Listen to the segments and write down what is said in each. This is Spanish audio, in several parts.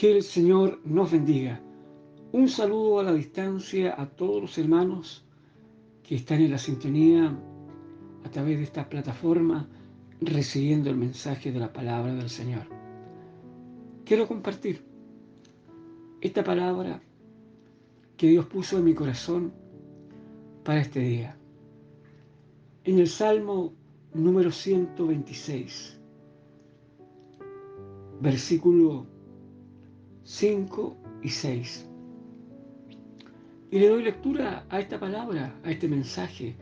Que el Señor nos bendiga. Un saludo a la distancia a todos los hermanos que están en la sintonía a través de esta plataforma recibiendo el mensaje de la palabra del Señor. Quiero compartir esta palabra que Dios puso en mi corazón para este día. En el Salmo número 126, versículo 5 y 6. Y le doy lectura a esta palabra, a este mensaje,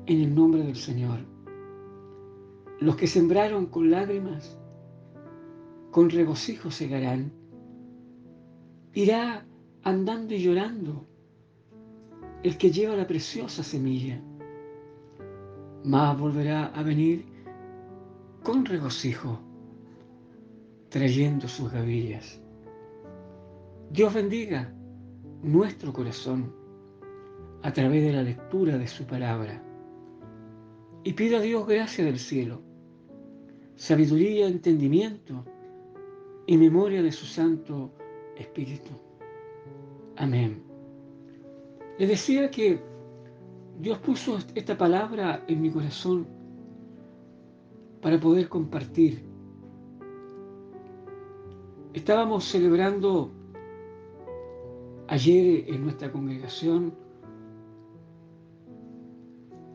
en el nombre del Señor. Los que sembraron con lágrimas, con regocijo segarán. Irá andando y llorando el que lleva la preciosa semilla, mas volverá a venir con regocijo, trayendo sus gavillas. Dios bendiga nuestro corazón a través de la lectura de su palabra. Y pido a Dios gracia del cielo, sabiduría, entendimiento y memoria de su Santo Espíritu. Amén. Les decía que Dios puso esta palabra en mi corazón para poder compartir. Estábamos celebrando ayer en nuestra congregación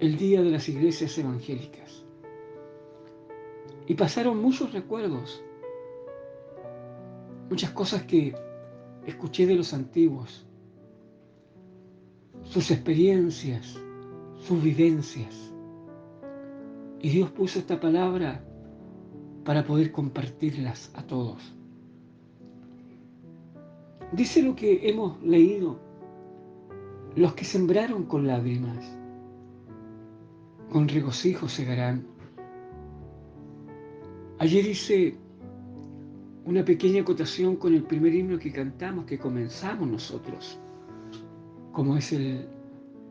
el Día de las Iglesias Evangélicas. Y pasaron muchos recuerdos, muchas cosas que escuché de los antiguos, sus experiencias, sus vivencias. Y Dios puso esta palabra para poder compartirlas a todos. Dice lo que hemos leído: los que sembraron con lágrimas, con regocijo segarán. Ayer hice una pequeña acotación con el primer himno que cantamos, que comenzamos nosotros, como es el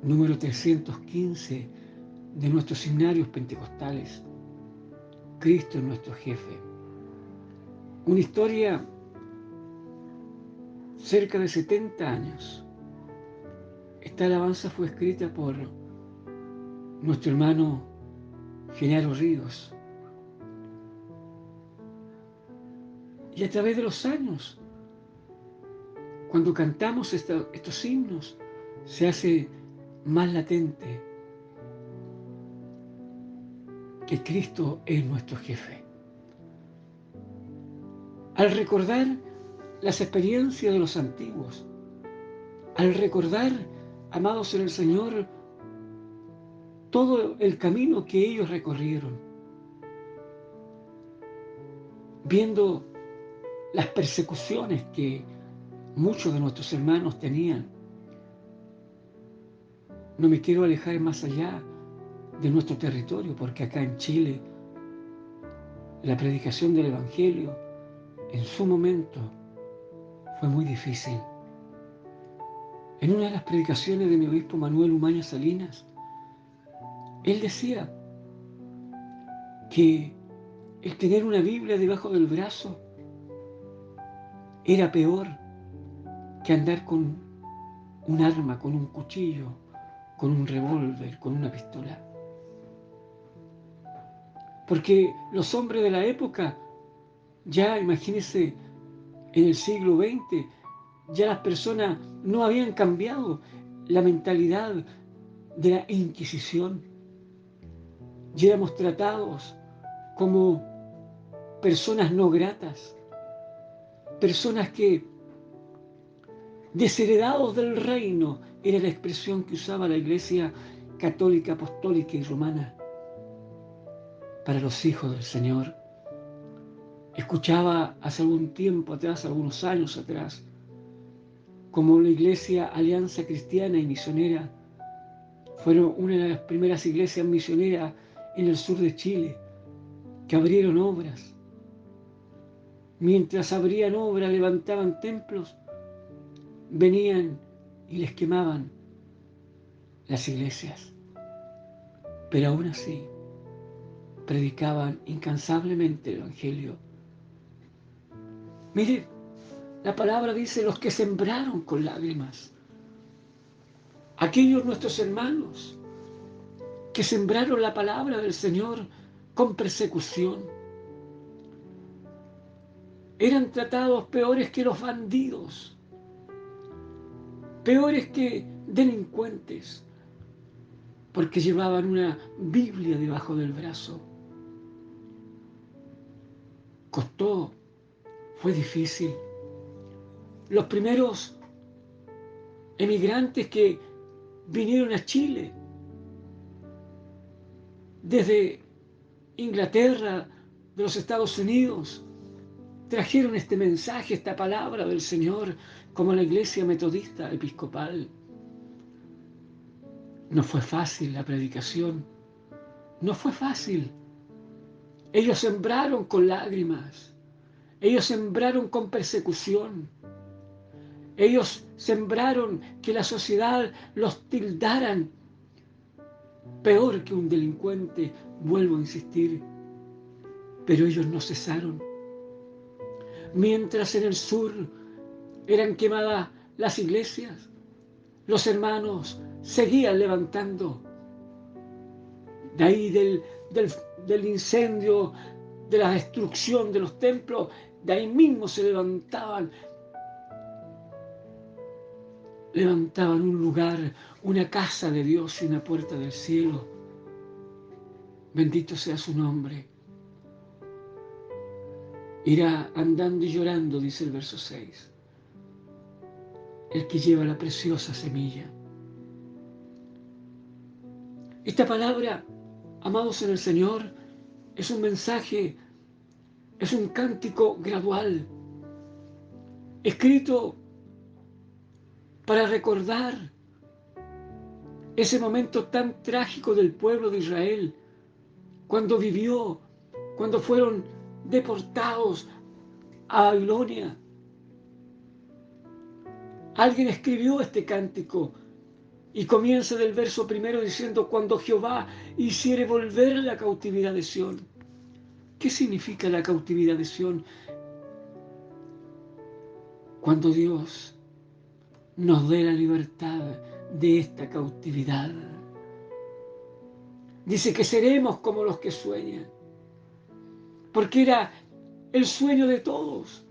número 315 de nuestros himnarios pentecostales. Cristo es nuestro jefe. Una historia cerca de 70 años. Esta alabanza fue escrita por nuestro hermano Genaro Ríos. Y a través de los años, cuando cantamos estos himnos, se hace más latente que Cristo es nuestro jefe. Al recordar las experiencias de los antiguos, al recordar, amados en el Señor, todo el camino que ellos recorrieron, viendo las persecuciones que muchos de nuestros hermanos tenían, no me quiero alejar más allá de nuestro territorio, porque acá en Chile la predicación del Evangelio en su momento fue muy difícil. En una de las predicaciones de mi obispo Manuel Umaña Salinas, él decía que el tener una Biblia debajo del brazo era peor que andar con un arma, con un cuchillo, con un revólver, con una pistola. Porque los hombres de la época, ya imagínense, en el siglo XX, ya las personas no habían cambiado la mentalidad de la Inquisición. Ya éramos tratados como personas no gratas, personas que, desheredados del reino, era la expresión que usaba la Iglesia católica, apostólica y romana para los hijos del Señor. Escuchaba hace algún tiempo atrás, algunos años atrás, como la Iglesia Alianza Cristiana y Misionera fueron una de las primeras iglesias misioneras en el sur de Chile, que abrieron obras. Mientras abrían obras, levantaban templos, venían y les quemaban las iglesias. Pero aún así, predicaban incansablemente el Evangelio. Mire, La palabra dice los que sembraron con lágrimas. Aquellos nuestros hermanos que sembraron la palabra del Señor con persecución. Eran tratados peores que los bandidos, peores que delincuentes, porque llevaban una Biblia debajo del brazo. Costó, fue difícil. Los primeros emigrantes que vinieron a Chile desde Inglaterra, de los Estados Unidos, trajeron este mensaje, esta palabra del Señor, como la Iglesia Metodista Episcopal. No fue fácil la predicación, no fue fácil. Ellos sembraron con lágrimas, ellos sembraron con persecución, ellos sembraron que la sociedad los tildaran peor que un delincuente, vuelvo a insistir, pero ellos no cesaron. Mientras en el sur eran quemadas las iglesias, los hermanos seguían levantando. De ahí del incendio, de la destrucción de los templos, de ahí mismo se levantaban un lugar, una casa de Dios y una puerta del cielo. Bendito sea su nombre. Irá andando y llorando, dice el verso 6, el que lleva la preciosa semilla. Esta palabra, amados en el Señor, es un mensaje, es un cántico gradual, escrito para recordar ese momento tan trágico del pueblo de Israel, cuando fueron deportados a Babilonia. Alguien escribió este cántico y comienza del verso 1 diciendo: cuando Jehová hiciere volver la cautividad de Sión. ¿Qué significa la cautividad de Sión? Cuando Dios nos dé la libertad de esta cautividad. Dice que seremos como los que sueñan, porque era el sueño de todos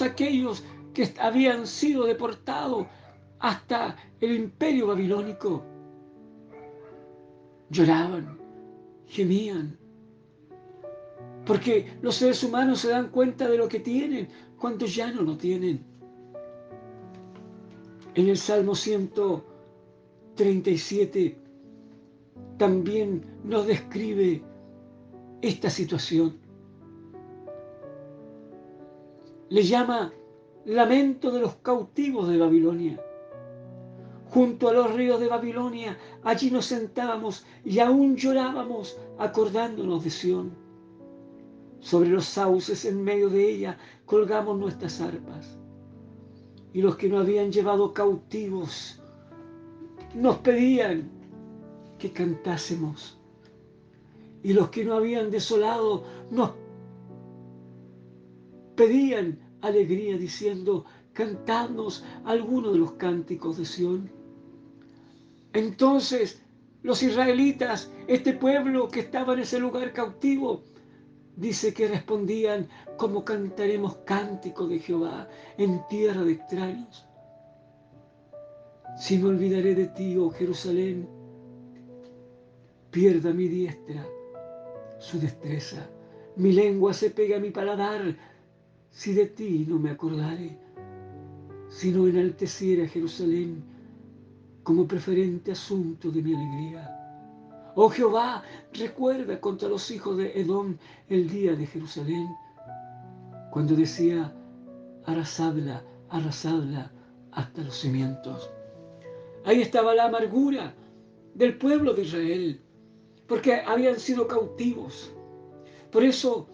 aquellos que habían sido deportados hasta el imperio babilónico. Lloraban, gemían, porque los seres humanos se dan cuenta de lo que tienen cuando ya no lo tienen. En el Salmo 137 también nos describe esta situación. Le llama lamento de los cautivos de Babilonia. Junto a los ríos de Babilonia, allí nos sentábamos y aún llorábamos acordándonos de Sión. Sobre los sauces en medio de ella colgamos nuestras arpas. Y los que nos habían llevado cautivos nos pedían que cantásemos. Y los que nos habían desolado nos pedían alegría diciendo: cantadnos alguno de los cánticos de Sión. Entonces los israelitas, este pueblo que estaba en ese lugar cautivo, dice que respondían: ¿cómo cantaremos cántico de Jehová en tierra de extraños? Si me olvidaré de ti, oh Jerusalén, pierda mi diestra su destreza. Mi lengua se pega a mi paladar, si de ti no me acordare. Si no enalteciera Jerusalén como preferente asunto de mi alegría. Oh Jehová, recuerda contra los hijos de Edom el día de Jerusalén, cuando decía: arrasadla, arrasadla hasta los cimientos. Ahí estaba la amargura del pueblo de Israel, porque habían sido cautivos. Por eso,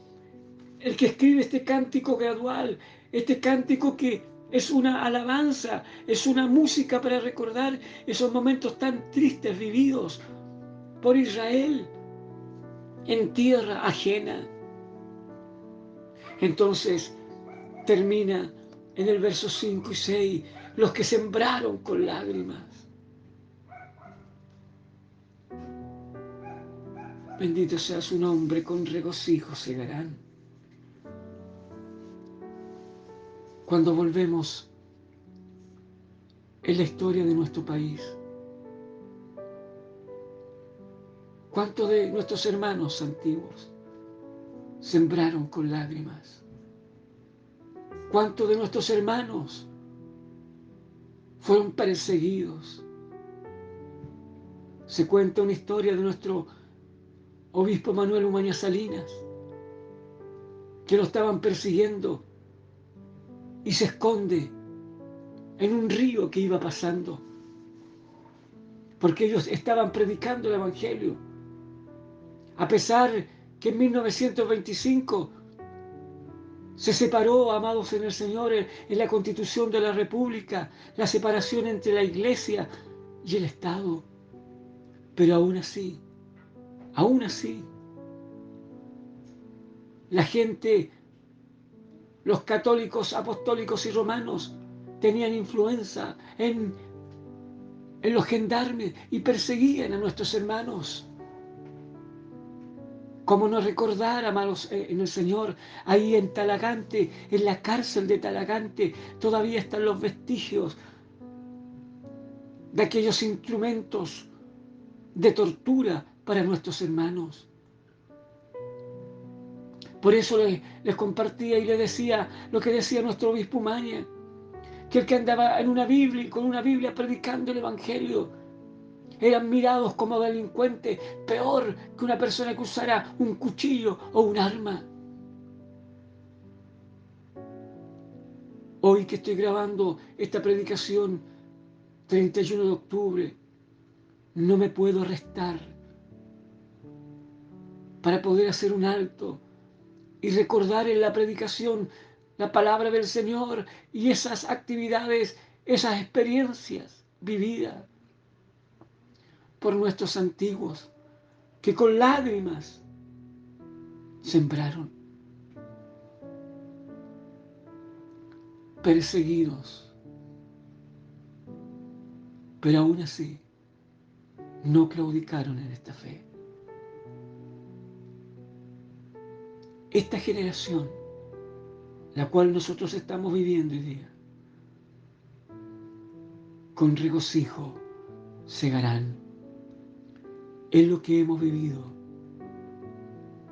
el que escribe este cántico gradual, este cántico que es una alabanza, es una música para recordar esos momentos tan tristes vividos por Israel en tierra ajena. Entonces termina en el verso 5 y 6, los que sembraron con lágrimas. Bendito sea su nombre, con regocijo segarán. Cuando volvemos en la historia de nuestro país, ¿cuántos de nuestros hermanos antiguos sembraron con lágrimas? ¿Cuántos de nuestros hermanos fueron perseguidos? Se cuenta una historia de nuestro obispo Manuel Umaña Salinas, que lo estaban persiguiendo y se esconde en un río que iba pasando, porque ellos estaban predicando el Evangelio. A pesar que en 1925 se separó, amados en el Señor, en la Constitución de la República, la separación entre la Iglesia y el Estado. Pero aún así, la gente, los católicos, apostólicos y romanos, tenían influencia en los gendarmes y perseguían a nuestros hermanos. ¿Cómo no recordar, amados en el Señor, ahí en Talagante, en la cárcel de Talagante, todavía están los vestigios de aquellos instrumentos de tortura para nuestros hermanos? Por eso les compartía y les decía lo que decía nuestro obispo Umaña, que el que andaba en una Biblia, con una Biblia predicando el Evangelio, eran mirados como delincuentes, peor que una persona que usara un cuchillo o un arma. Hoy que estoy grabando esta predicación, 31 de octubre, no me puedo restar para poder hacer un alto y recordar en la predicación la palabra del Señor y esas actividades, esas experiencias vividas por nuestros antiguos, que con lágrimas sembraron, perseguidos, pero aún así no claudicaron en esta fe. Esta generación, la cual nosotros estamos viviendo hoy día, con regocijo segarán. Es lo que hemos vivido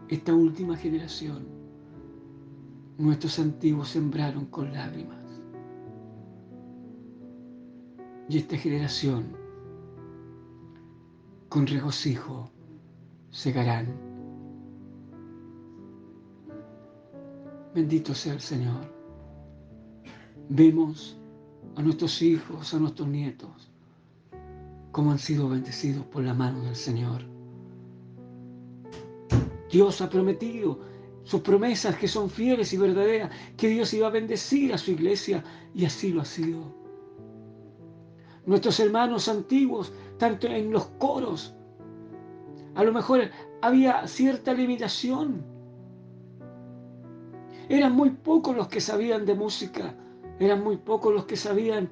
esta última generación. Nuestros antiguos sembraron con lágrimas. Y esta generación, con regocijo, segarán. Bendito sea el Señor. Vemos a nuestros hijos, a nuestros nietos, cómo han sido bendecidos por la mano del Señor. Dios ha prometido sus promesas, que son fieles y verdaderas, que Dios iba a bendecir a su iglesia, y así lo ha sido. Nuestros hermanos antiguos, tanto en los coros, a lo mejor había cierta limitación. Eran muy pocos los que sabían de música, eran muy pocos los que sabían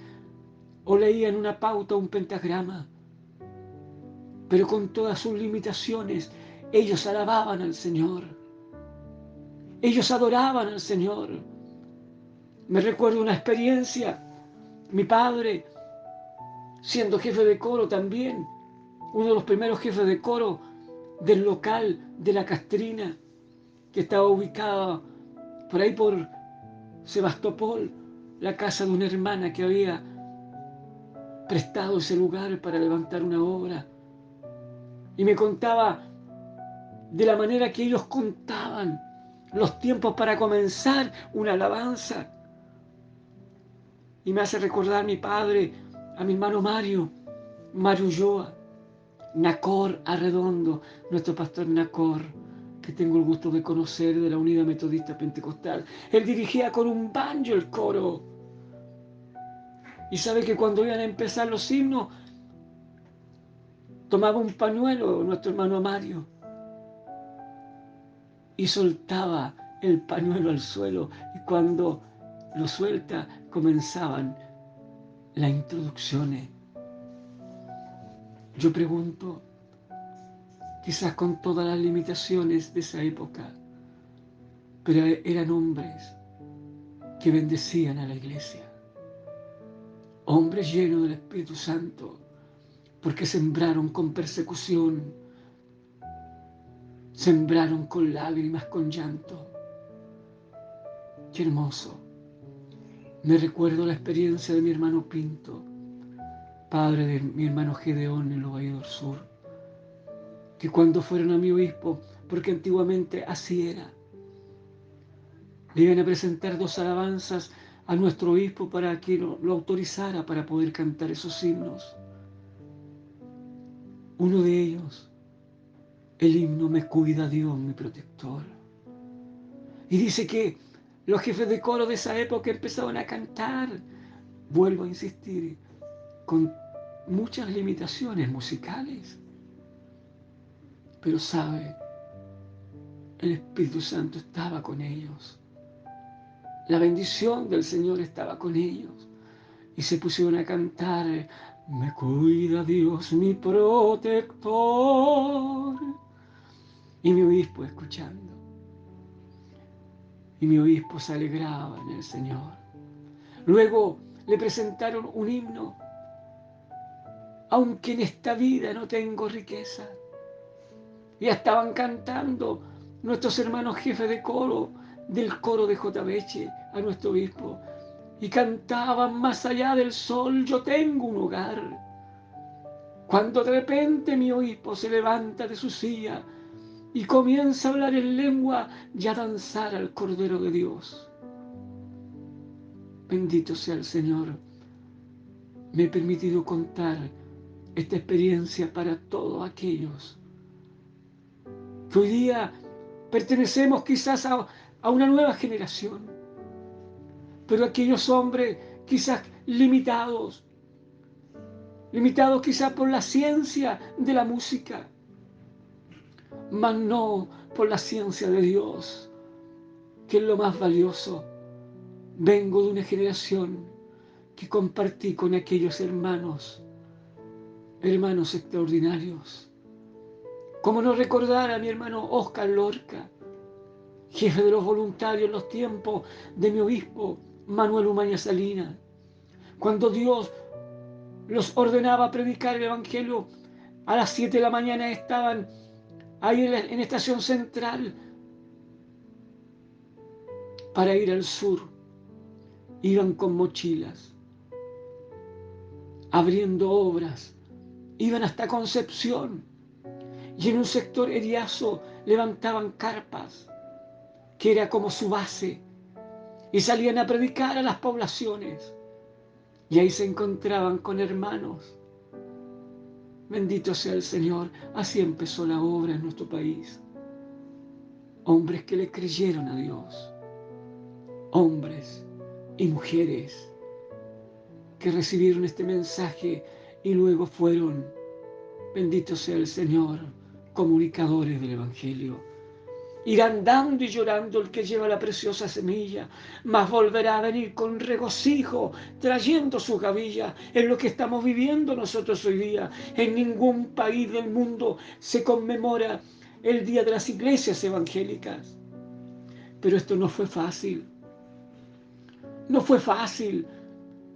o leían una pauta o un pentagrama. Pero con todas sus limitaciones, ellos alababan al Señor. Ellos adoraban al Señor. Me recuerdo una experiencia, mi padre, siendo jefe de coro también, uno de los primeros jefes de coro del local de La Castrina, que estaba ubicado por ahí por Sebastopol, la casa de una hermana que había prestado ese lugar para levantar una obra. Y me contaba de la manera que ellos contaban los tiempos para comenzar una alabanza. Y me hace recordar a mi padre, a mi hermano Mario Ulloa, Nacor Arredondo, nuestro pastor Nacor, que tengo el gusto de conocer, de la Unidad Metodista Pentecostal. Él dirigía con un banjo el coro. Y sabe que cuando iban a empezar los himnos, tomaba un pañuelo nuestro hermano Mario y soltaba el pañuelo al suelo, y cuando lo suelta comenzaban las introducciones. Yo pregunto, quizás con todas las limitaciones de esa época, pero eran hombres que bendecían a la iglesia, hombres llenos del Espíritu Santo, porque sembraron con persecución, sembraron con lágrimas, con llanto. Qué hermoso. Me recuerdo la experiencia de mi hermano Pinto, padre de mi hermano Gedeón en los Valles del Sur, que cuando fueron a mi obispo, porque antiguamente así era, le iban a presentar 2 alabanzas a nuestro obispo para que lo autorizara para poder cantar esos himnos. Uno de ellos, el himno Me cuida Dios, mi protector. Y dice que los jefes de coro de esa época empezaban a cantar, vuelvo a insistir, con muchas limitaciones musicales. Pero sabe, el Espíritu Santo estaba con ellos. La bendición del Señor estaba con ellos. Y se pusieron a cantar, Me cuida Dios, mi protector. Y mi obispo escuchando. Y mi obispo se alegraba en el Señor. Luego le presentaron un himno. Aunque en esta vida no tengo riqueza. Ya estaban cantando nuestros hermanos jefes de coro del coro de J. Beche a nuestro obispo. Y cantaban más allá del sol, yo tengo un hogar. Cuando de repente mi obispo se levanta de su silla y comienza a hablar en lengua y a danzar al Cordero de Dios. Bendito sea el Señor. Me he permitido contar esta experiencia para todos aquellos que hoy día pertenecemos quizás a una nueva generación, pero aquellos hombres quizás limitados quizás por la ciencia de la música, mas no por la ciencia de Dios, que es lo más valioso. Vengo de una generación que compartí con aquellos hermanos extraordinarios. Como no recordar a mi hermano Oscar Lorca, jefe de los voluntarios en los tiempos de mi obispo Manuel Umaña Salinas, cuando Dios los ordenaba predicar el Evangelio, a las 7 de la mañana estaban ahí en Estación Central para ir al sur. Iban con mochilas, abriendo obras, iban hasta Concepción y en un sector Eriazo levantaban carpas, que era como su base, y salían a predicar a las poblaciones. Y ahí se encontraban con hermanos. Bendito sea el Señor. Así empezó la obra en nuestro país. Hombres que le creyeron a Dios. Hombres y mujeres que recibieron este mensaje y luego fueron, bendito sea el Señor, comunicadores del Evangelio. Irán dando y llorando el que lleva la preciosa semilla, mas volverá a venir con regocijo, trayendo su gavilla. Es lo que estamos viviendo nosotros hoy día. En ningún país del mundo se conmemora el Día de las Iglesias Evangélicas. Pero esto no fue fácil. No fue fácil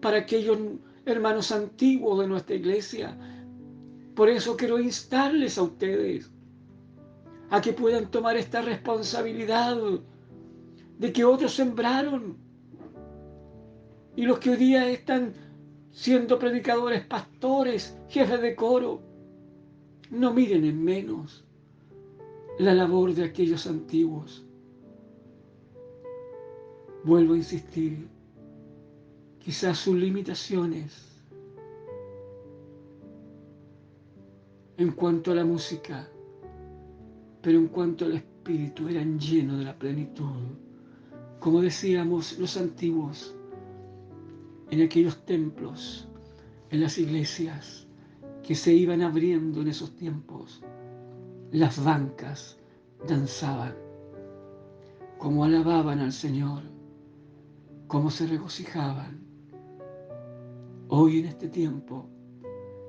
para aquellos hermanos antiguos de nuestra iglesia. Por eso quiero instarles a ustedes a que puedan tomar esta responsabilidad de que otros sembraron y los que hoy día están siendo predicadores, pastores, jefes de coro, no miren en menos la labor de aquellos antiguos. Vuelvo a insistir, quizás sus limitaciones en cuanto a la música, pero en cuanto al espíritu eran llenos de la plenitud. Como decíamos los antiguos, en aquellos templos, en las iglesias que se iban abriendo en esos tiempos, las bancas danzaban, como alababan al Señor. cómo se regocijaban. Hoy en este tiempo,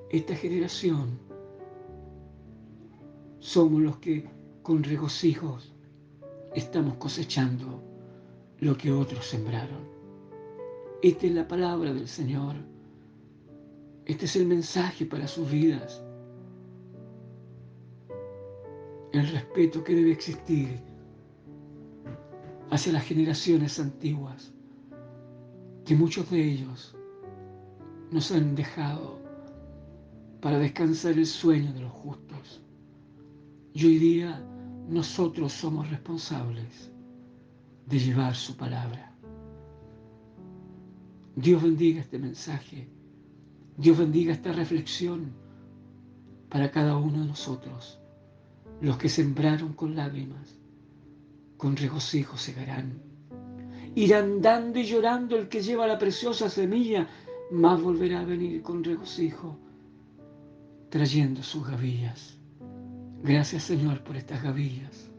esta generación, somos los que con regocijos estamos cosechando lo que otros sembraron. Esta es la palabra del Señor. Este es el mensaje para sus vidas. El respeto que debe existir hacia las generaciones antiguas, que muchos de ellos nos han dejado para descansar el sueño de los justos. Y hoy día nosotros somos responsables de llevar su palabra. Dios bendiga este mensaje. Dios bendiga esta reflexión para cada uno de nosotros. Los que sembraron con lágrimas, con regocijo segarán. Irán dando y llorando el que lleva la preciosa semilla, mas volverá a venir con regocijo, trayendo sus gavillas. Gracias, Señor, por estas gavillas.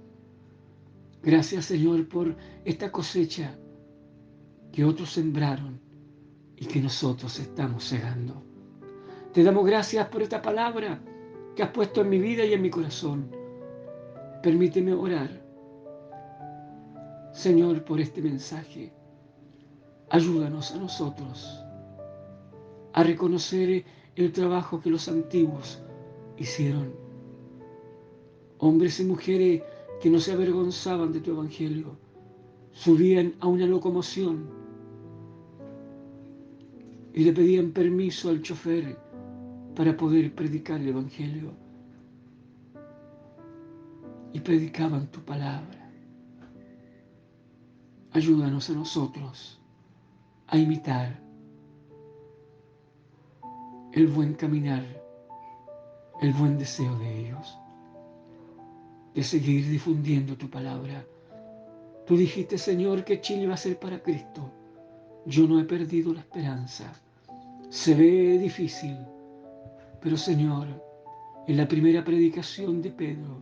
Gracias, Señor, por esta cosecha que otros sembraron y que nosotros estamos segando. Te damos gracias por esta palabra que has puesto en mi vida y en mi corazón. Permíteme orar, Señor, por este mensaje. Ayúdanos a nosotros a reconocer el trabajo que los antiguos hicieron. Hombres y mujeres que no se avergonzaban de tu evangelio, subían a una locomoción y le pedían permiso al chofer para poder predicar el evangelio. Y predicaban tu palabra. Ayúdanos a nosotros a imitar el buen caminar, el buen deseo de ellos, de seguir difundiendo tu palabra. Tú dijiste, Señor, que Chile va a ser para Cristo. Yo no he perdido la esperanza. Se ve difícil, pero Señor, en la primera predicación de Pedro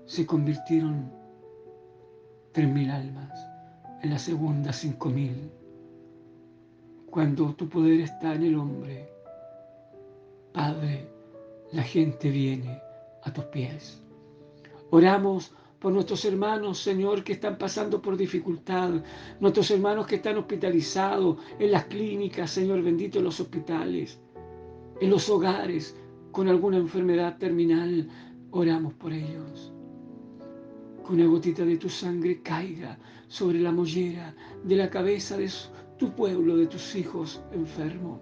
se convirtieron 3.000 almas, en la segunda 5.000. Cuando tu poder está en el hombre, Padre, la gente viene a tus pies. Oramos por nuestros hermanos, Señor, que están pasando por dificultad, nuestros hermanos que están hospitalizados en las clínicas, Señor bendito, en los hospitales, en los hogares, con alguna enfermedad terminal. Oramos por ellos. Que una gotita de tu sangre caiga sobre la mollera de la cabeza de tu pueblo, de tus hijos enfermos.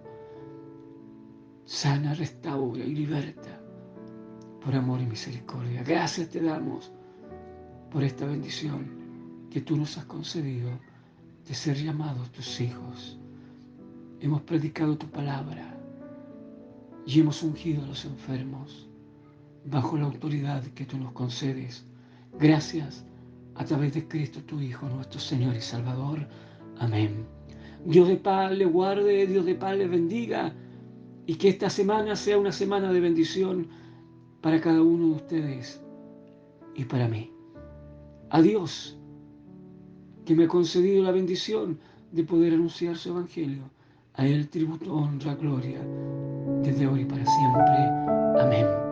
Sana, restaura y liberta por amor y misericordia. Gracias te damos por esta bendición que tú nos has concedido de ser llamados tus hijos. Hemos predicado tu palabra y hemos ungido a los enfermos bajo la autoridad que tú nos concedes. Gracias a través de Cristo tu Hijo, nuestro Señor y Salvador. Amén. Dios de paz le guarde, Dios de paz le bendiga, y que esta semana sea una semana de bendición para cada uno de ustedes y para mí. A Dios, que me ha concedido la bendición de poder anunciar su evangelio, a Él tributo, honra, gloria, desde hoy y para siempre. Amén.